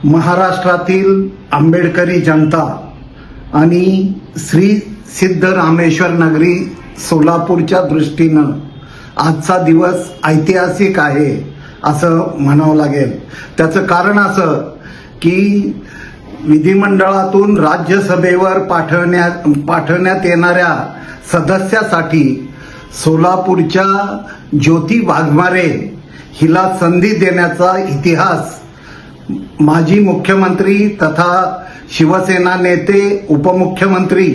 महाराष्ट्रातील आंबेडकरी जनता आणि श्री सिद्धरामेश्वर नगरी सोलापूरच्या दृष्टीनं आजचा दिवस ऐतिहासिक आहे असं म्हणावं लागेल। त्याचं कारण असं की विधिमंडळातून राज्यसभेवर पाठवण्यात येणाऱ्या सदस्यासाठी सोलापूरच्या ज्योती वाघमारे हिला संधी देण्याचा इतिहास माजी मुख्यमंत्री तथा शिवसेना नेते उपमुख्यमंत्री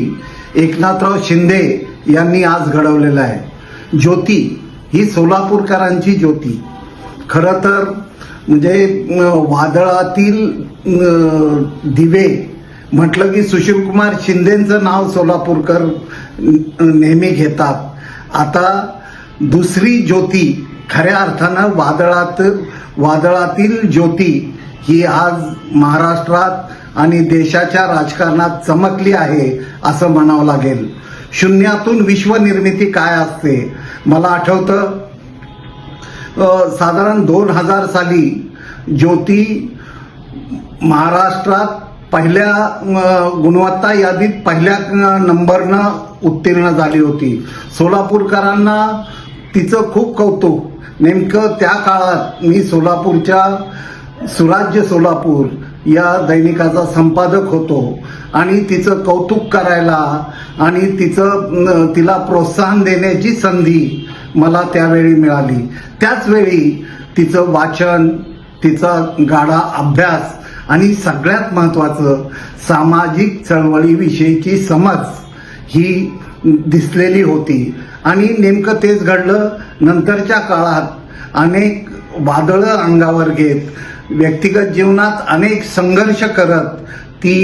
एकनाथराव शिंदे यांनी आज घडवलेला आहे। ज्योती ही सोलापूरकरांची ज्योती। खरं तर म्हणजे वादळातील दिवे म्हटलं की सुशीलकुमार शिंदेंचं नाव सोलापूरकर नेहमी घेतात। आता दुसरी ज्योती खऱ्या अर्थानं वादळातील ज्योती ही आज महाराष्ट्रात आणि देशाच्या राजकारणात चमकली आहे असं म्हणावं लागेल। शून्यातून विश्वनिर्मिती काय असते मला आठवतं, साधारण 2000 साली ज्योती महाराष्ट्रात पहिल्या गुणवत्ता यादीत पहिल्या नंबरनं उत्तीर्ण झाली होती। सोलापूरकरांना तिचं खूप कौतुक। नेमकं त्या काळात मी सोलापूरच्या सुराज्य सोलापूर या दैनिकाचा संपादक होतो आणि तिचं कौतुक करायला आणि तिला प्रोत्साहन देण्याची संधी मला त्यावेळी मिळाली। त्याच वेळी तिचं वाचन, तिचा गाढा अभ्यास आणि सगळ्यात महत्त्वाचं सामाजिक चळवळीविषयीची समज ही दिसलेली होती। आणि नेमकं तेच घडलं। नंतरच्या काळात अनेक वादळं अंगावर घेत व्यक्तिगत जीवनात अनेक संघर्ष करत ती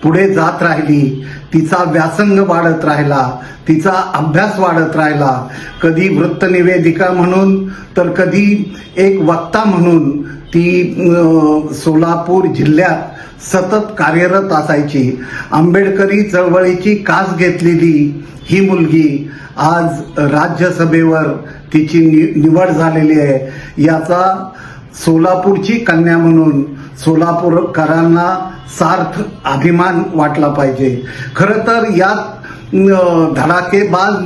पुढे जात राहिली। तिचा व्यासंग वाढत राहिला, तिचा अभ्यास वाढत राहिला। कधी वृत्तनिवेदिका म्हणून तर कधी एक वक्ता म्हणून ती सोलापूर जिल्ह्यात सतत कार्यरत असायची। आंबेडकरी चळवळीची कास घेतलेली ही मुलगी आज राज्यसभेवर तिची निवड झालेली आहे। याचा सोलापूरची कन्या म्हणून सोलापूरकरांना सार्थ अभिमान वाटला पाहिजे। खरं तर यात धडाकेबाज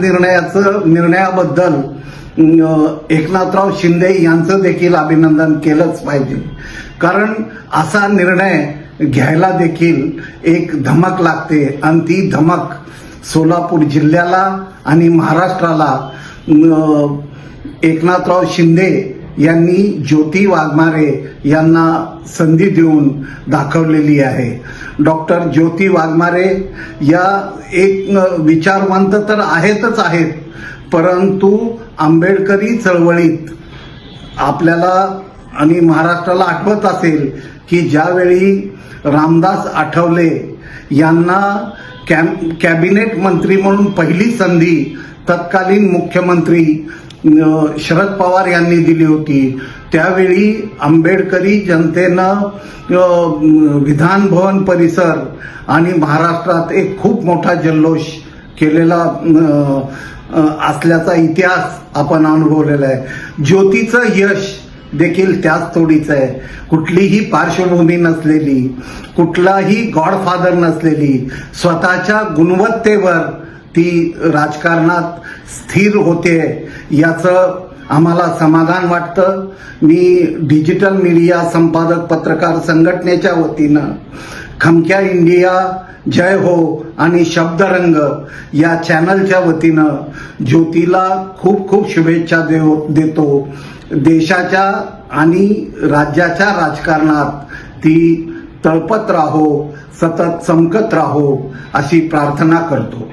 निर्णयाबद्दल एकनाथराव शिंदे यांचं देखील अभिनंदन केलंच पाहिजे। कारण असा निर्णय घ्यायला देखील एक धमक लागते आणि ती धमक सोलापूर जिल्ह्याला आणि महाराष्ट्राला एकनाथराव शिंदे यांनी ज्योती वाघमारे यांना संधी देऊन दाखवलेली आहे। डॉक्टर ज्योती वाघमारे या एक विचारवंत तर आहेतच आहेत, परंतु आंबेडकरी चळवळीत आपल्याला आणि महाराष्ट्राला आठवत असेल की ज्यावेळी रामदास आठवले यांना कॅबिनेट मंत्री म्हणून पहिली संधी तत्कालीन मुख्यमंत्री शरद पवार यांनी दिली होती, त्यावेळी आंबेडकरी जनतेनं विधान भवन परिसर आणि महाराष्ट्रात एक खूप मोठा जल्लोष केलेला असल्याचा इतिहास आपण अनुभवलेला आहे। ज्योतीचं यश देखील त्याच तोडीचं आहे। कुठलीही पार्श्वभूमी नसलेली, कुठलाही गॉडफादर नसलेली, स्वतःच्या गुणवत्तेवर ती राजकारणात स्थिर होते याचं आम्हाला समाधान वाटतं। मी डिजिटल मीडिया संपादक पत्रकार संघटनेच्या वतीनं खमक्या इंडिया जय हो आणि शब्दरंग या चॅनलच्या वतीनं ज्योतीला खूप खूप शुभेच्छा देतो। देशाच्या आणि राज्याच्या राजकारणात ती तळपत राहो, सतत चमकत राहो अशी प्रार्थना करतो।